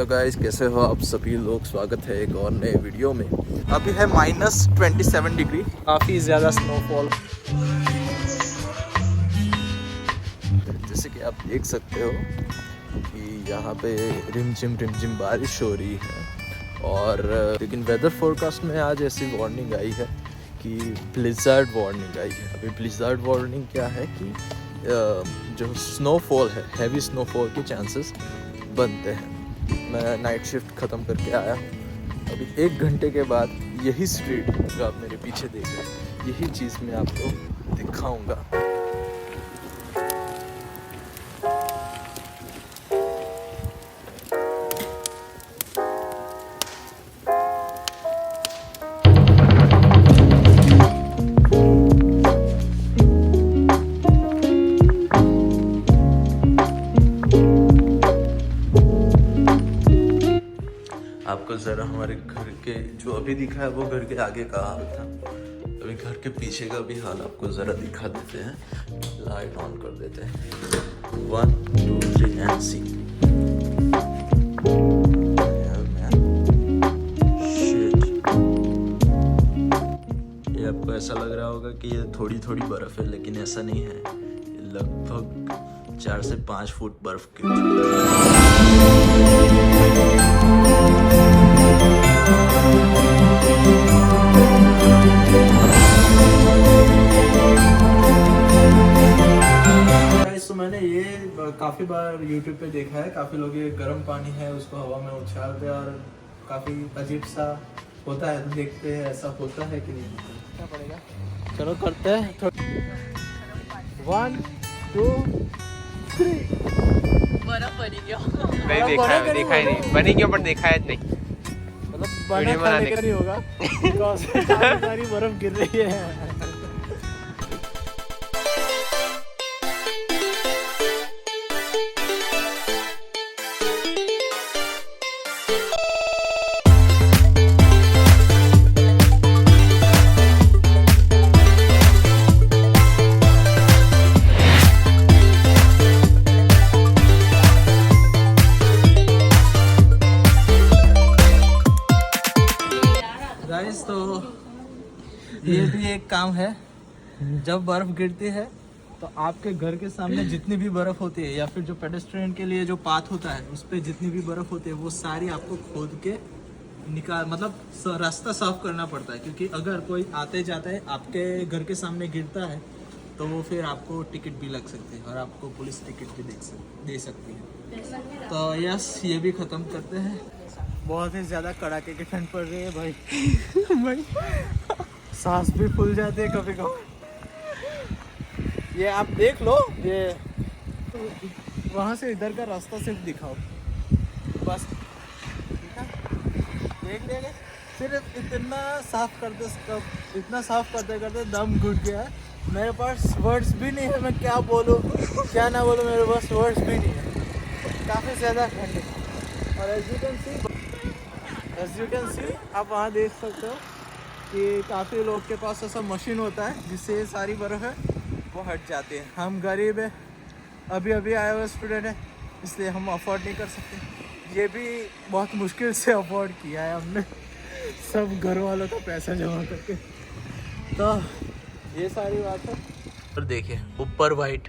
Hello guys, कैसे हो आप सभी लोग। स्वागत है एक और नए वीडियो में। अभी है -27 डिग्री, काफ़ी ज़्यादा स्नोफॉल। जैसे कि आप देख सकते हो कि यहाँ पे रिमझिम बारिश हो रही है। और लेकिन वेदर फोरकास्ट में आज ऐसी वार्निंग आई है कि ब्लिज़र्ड वार्निंग आई है। अभी ब्लिज़र्ड वार्निंग क्या है कि जो स्नोफॉल है, हैवी स्नोफॉल के चांसेस बनते हैं। मैं नाइट शिफ्ट ख़त्म करके आया हूँ। अभी 1 घंटे के बाद यही स्ट्रीट जो आप मेरे पीछे देख रहे हैं, यही चीज़ मैं आपको दिखाऊंगा। आपको ज़रा हमारे घर के जो अभी दिखा है वो घर के आगे का हाल था। अभी घर के पीछे का भी हाल आपको ज़रा दिखा देते हैं। लाइट ऑन कर देते हैं। 1 2 3 एंड सी। ये आपको ऐसा लग रहा होगा कि ये थोड़ी थोड़ी बर्फ़ है, लेकिन ऐसा नहीं है। ये लगभग 4 से 5 फुट बर्फ़ गिर चुकी है। तो मैंने ये काफ़ी बार YouTube पे देखा है, काफ़ी लोग ये गर्म पानी है उसको हवा में उछालते हैं और काफ़ी अजीब सा होता है। तो देखते हैं ऐसा होता है कि नहीं होता। क्या पड़ेगा, चलो करते हैं। 1 2 3 बर्फ बनी क्यों? नहीं देखा ही नहीं, बनी क्यों, पर देखा है नहीं। मतलब बना खाने का नहीं होगा बिकॉज़ सारी बर्फ गिर रही है। तो ये भी एक काम है, जब बर्फ गिरती है तो आपके घर के सामने जितनी भी बर्फ होती है या फिर जो पेडेस्ट्रियन के लिए जो पाथ होता है उस पर जितनी भी बर्फ होती है वो सारी आपको खोद के निकाल, मतलब रास्ता साफ करना पड़ता है। क्योंकि अगर कोई आते जाते आपके घर के सामने गिरता है तो वो फिर आपको टिकट भी लग सकती है और आपको पुलिस टिकट भी दे सकती है। तो यस, ये भी ख़त्म करते हैं। बहुत ही ज़्यादा कड़ाके की ठंड पड़ रही है भाई। भाई सांस भी फूल जाते हैं कभी कभी। ये आप देख लो, ये वहाँ से इधर का रास्ता सिर्फ दिखाओ बस, देख लिया। सिर्फ इतना साफ करते करते दम घुट गया है। मेरे पास वर्ड्स भी नहीं है, मैं क्या बोलूँ क्या ना बोलूँ, मेरे पास वर्ड्स भी नहीं है। काफ़ी ज़्यादा ठंड है। और एज यू कैन सी आप वहाँ देख सकते हो कि काफ़ी लोग के पास ऐसा मशीन होता है जिससे ये सारी बर्फ़ है वो हट जाती है। हम गरीब है, अभी आए हुए स्टूडेंट है, इसलिए हम अफोर्ड नहीं कर सकते। ये भी बहुत मुश्किल से अफोर्ड किया है हमने, सब घर वालों का पैसा जमा करके। तो ये सारी बात है। और देखिए ऊपर वाइट,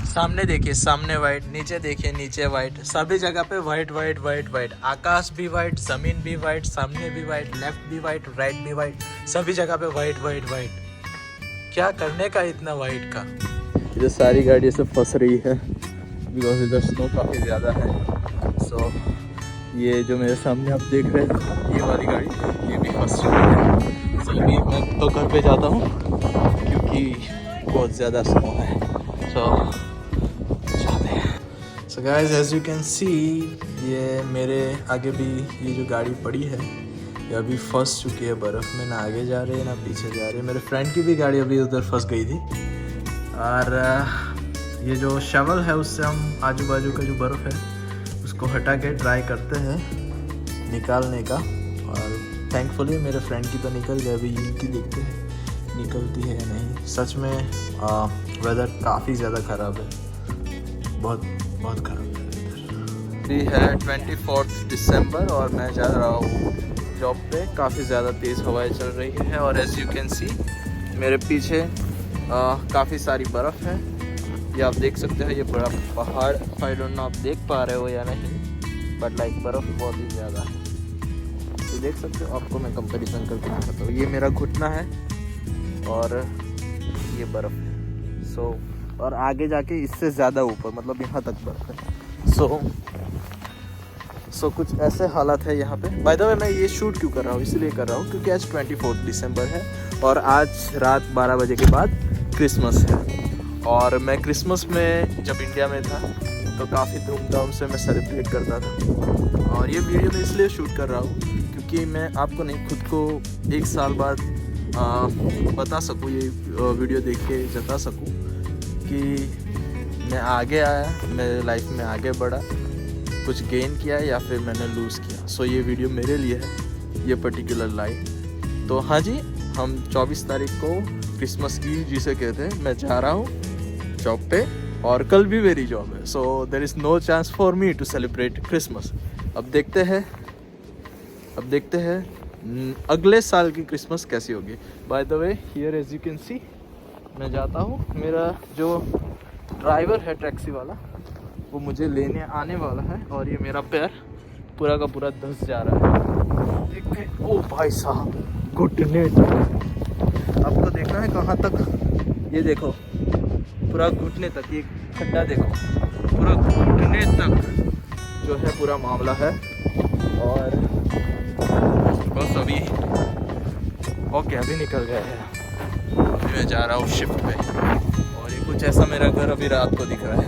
सामने देखिए सामने वाइट, नीचे देखिए नीचे वाइट, सभी जगह पे वाइट वाइट वाइट वाइट। आकाश भी वाइट, ज़मीन भी वाइट, सामने भी वाइट, लेफ्ट भी वाइट, राइट भी वाइट, सभी जगह पे वाइट वाइट वाइट। क्या करने का इतना वाइट का। इधर सारी गाड़ी से फंस रही है बिकॉज इधर स्नो काफ़ी ज़्यादा है। सो ये जो मेरे सामने आप देख रहे हैं ये वाली गाड़ी, ये भी फंस चुकी है। सो अभी मैं तो घर पे जाता हूँ क्योंकि बहुत ज़्यादा स्नो है। So guys, as you can see ये मेरे आगे भी ये जो गाड़ी पड़ी है ये अभी फंस चुकी है बर्फ़ में, ना आगे जा रही है ना पीछे जा रही है। मेरे फ्रेंड की भी गाड़ी अभी उधर फंस गई थी। और ये जो शवल है उससे हम आजू बाजू का जो बर्फ़ है उसको हटा के ट्राई करते हैं निकालने का। और थैंकफुली मेरे फ्रेंड की तो निकल गई, अभी इनकी देखते हैं निकलती है या नहीं। सच में वेदर काफ़ी ज़्यादा ख़राब है, बहुत ख़राब है वेदर। अभी है 24 दिसंबर और मैं जा रहा हूँ जॉब पे। काफ़ी ज़्यादा तेज़ हवाएं चल रही है और एज़ यू कैन सी मेरे पीछे काफ़ी सारी बर्फ़ है। ये आप देख सकते हो, ये बड़ा पहाड़। आई डोंट नो आप देख पा रहे हो या नहीं, बट लाइक बर्फ़ बहुत ही ज़्यादा है। ये देख सकते हो, आपको मैं कंपैरिजन करके दिखाता हूँ। ये मेरा घुटना है और ये बर्फ़ है। सो और आगे जाके इससे ज़्यादा ऊपर, मतलब यहाँ तक बर्फ़ है। सो कुछ ऐसे हालात है यहाँ पे। बाय द वे मैं ये शूट क्यों कर रहा हूँ, इसलिए कर रहा हूँ क्योंकि आज 24 दिसंबर है और आज रात 12 बजे के बाद क्रिसमस है। और मैं क्रिसमस में जब इंडिया में था तो काफ़ी धूमधाम से मैं सेलिब्रेट करता था। और ये वीडियो मैं इसलिए शूट कर रहा हूँ क्योंकि मैं आपको नहीं, खुद को एक साल बाद बता सकूँ, ये वीडियो देख के जता सकूँ कि मैं आगे आया, मेरे लाइफ में आगे बढ़ा, कुछ गेन किया या फिर मैंने लूज़ किया। सो ये वीडियो मेरे लिए है, ये पर्टिकुलर लाइन। तो हाँ जी, हम 24 तारीख को क्रिसमस ईव जिसे कहते हैं, मैं जा रहा हूँ जॉब पे और कल भी मेरी जॉब है। So there is no chance for me to celebrate Christmas. अब देखते हैं अगले साल की क्रिसमस कैसी होगी। By the way here as you can see मैं जाता हूँ, मेरा जो ड्राइवर है टैक्सी वाला वो मुझे लेने आने वाला है और ये मेरा पैर पूरा का पूरा धंस जा रहा है। ओ भाई साहब, घुटने तक आपको देखना है कहाँ तक, ये देखो पूरा घुटने तक, ये खड्डा देखो, पूरा घुटने तक जो है पूरा मामला है। और बस अभी ओके, अभी निकल गए हैं। अभी मैं जा रहा हूँ शिफ्ट पे और ये कुछ ऐसा मेरा घर अभी रात को दिख रहा है।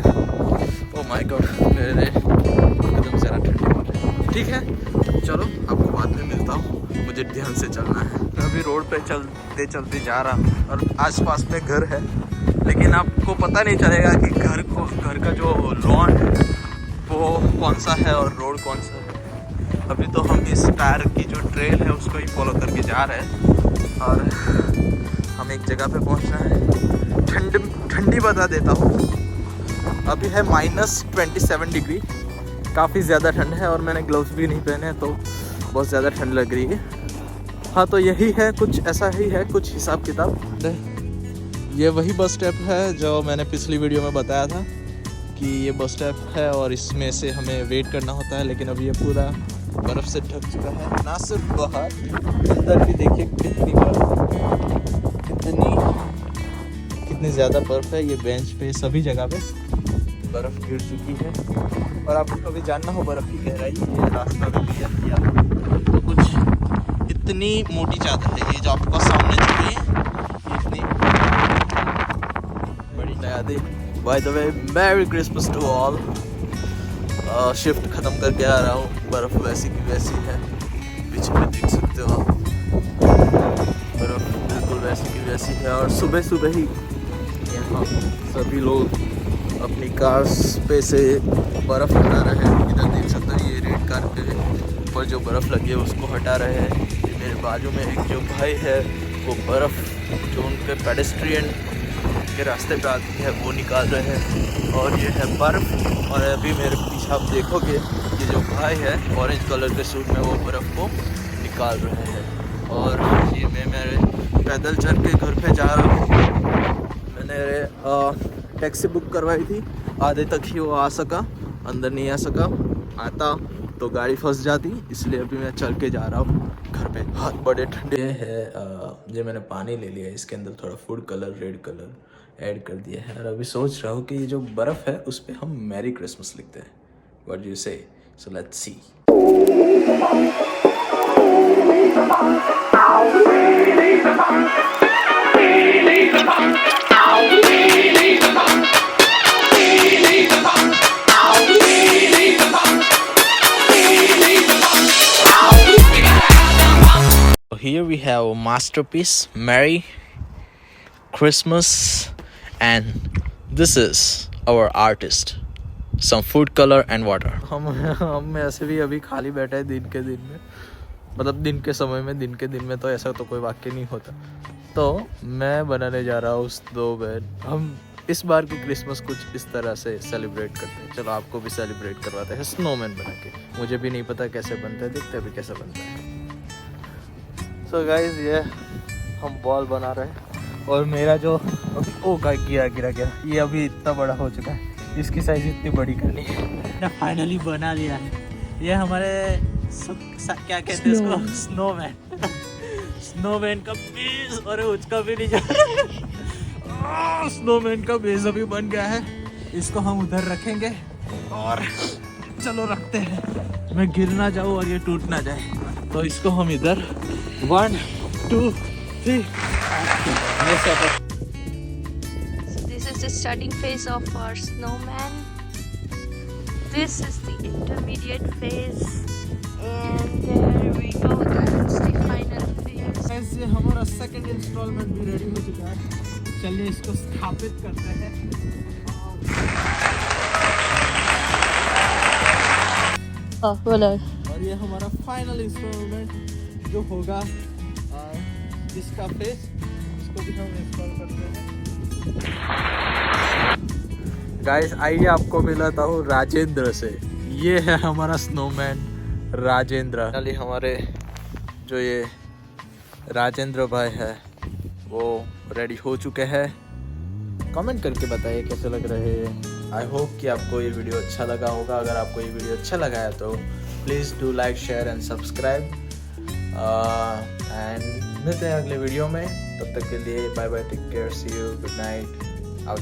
ओह माय गॉड, मेरे एकदम ज़रा ठंडी बात है। ठीक है, चलो आपको बाद में मिलता हूँ, मुझे ध्यान से चलना है। मैं अभी रोड पे चलते जा रहा हूँ और आसपास में घर है, लेकिन आपको पता नहीं चलेगा कि घर का जो लॉन है वो कौन सा है और रोड कौन सा है। अभी तो हम इस टायर की जो ट्रेल है उसको ही फॉलो करके जा रहे हैं और हम एक जगह पे पहुंचना है। ठंडी बता देता हूँ, अभी है -27 डिग्री, काफ़ी ज़्यादा ठंड है और मैंने ग्लव्स भी नहीं पहने तो बहुत ज़्यादा ठंड लग रही है। हाँ, तो यही है, कुछ ऐसा ही है, कुछ हिसाब किताब। ये वही बस स्टॉप है जो मैंने पिछली वीडियो में बताया था कि ये बस स्टॉप है और इसमें से हमें वेट करना होता है, लेकिन अब ये पूरा बर्फ़ से ढक चुका है। ना सिर्फ बाहर, अंदर भी देखिए कितनी बर्फ़, कितनी ज़्यादा बर्फ़ है। ये बेंच पे सभी जगह पे बर्फ़ गिर चुकी है और आपको कभी जानना हो बर्फ़ की गहराई, ये रास्ता भी क्लियर किया तो कुछ इतनी मोटी चादर है ये जो आपको सामने दिख रही है, इतनी बड़ी चादर। By the way merry Christmas to all. Shift ख़त्म करके आ रहा हूँ, बर्फ़ वैसी की वैसी है, पीछे में देख सकते हो आप, बर्फ़ बिल्कुल वैसी की वैसी है। और सुबह सुबह ही यहाँ सभी लोग अपनी कार्स पे से बर्फ़ हटा रहे हैं। इधर देख सकते हो, ये रेड कार के ऊपर जो बर्फ़ लगी है उसको हटा रहे हैं। मेरे बाजू में एक जो भाई है वो बर्फ़ जो उनके पेडेस्ट्रियन के रास्ते पे आती है वो निकाल रहे हैं और ये है बर्फ़। और अभी मेरे पीछे आप देखोगे ये जो भाई है ऑरेंज कलर के सूट में वो बर्फ़ को निकाल रहे हैं। और ये मैं मेरे पैदल चल के घर पे जा रहा हूँ। मैंने टैक्सी बुक करवाई थी, आधे तक ही वो आ सका, अंदर नहीं आ सका। आता तो गाड़ी फंस जाती, इसलिए अभी मैं चल के जा रहा हूँ घर पे। हाथ बड़े ठंडे है। ये मैंने पानी ले लिया, इसके अंदर थोड़ा food colour, red colour add कर दिया है और अभी सोच रहा हूँ कि ये जो बर्फ़ है उस पर हम मैरी क्रिसमस लिखते हैं। व्हाट डू यू से? So let's see. Here we have a masterpiece, Merry Christmas, and this is our artist. Some food color and water. हम ऐसे भी अभी खाली बैठे हैं दिन के दिन में, मतलब दिन के समय में, दिन के दिन में तो ऐसा तो कोई वाक्य नहीं होता। तो मैं बनाने जा रहा हूँ उस 2 बैन। हम इस बार की क्रिसमस कुछ इस तरह से सेलिब्रेट करते हैं। चलो आपको भी सेलिब्रेट करवाते हैं स्नोमैन बना के। मुझे भी नहीं पता कैसे बनता है, देखते हैं अभी कैसे बनता है। सो गाइस ये हम बॉल बना रहे हैं और मेरा जो अभी ओ का गिरा ये अभी इतना बड़ा हो चुका है, इसकी साइज इतनी बड़ी करनी है। फाइनली बना लिया है। ये हमारे क्या कहते हैं इसको, स्नोमैन। स्नोमैन का बेस, और उसका भी नहीं जा स्नोमैन का बेस अभी बन गया है। इसको हम उधर रखेंगे और चलो रखते हैं, मैं गिर ना जाऊँ और ये टूट ना जाए। तो इसको हम इधर 1 2 3 ये setup. So this is the starting phase of our snowman. This is the intermediate phase, and there we go. That's the final phase. ऐसे हमारा सेकंड इंस्टॉलमेंट भी रेडी हो चुका है। चलिए इसको स्थापित करते हैं। Oh, voilà. और ये हमारा फाइनल इंस्टॉलमेंट जो होगा इसका फेस, इसको भी हम इंस्टॉल करते हैं। गाइस आइए आपको मिलाता हूँ राजेंद्र से। ये है हमारा स्नोमैन राजेंद्र। फाइनली हमारे जो ये राजेंद्र भाई है वो रेडी हो चुके हैं। कमेंट करके बताइए कैसे लग रहे हैं। आई होप कि आपको ये वीडियो अच्छा लगा होगा। अगर आपको ये वीडियो अच्छा लगा है तो please do like share and subscribe. And मिलते हैं अगले वीडियो में, तब तक के लिए bye bye, take care, see you, good night, आओ।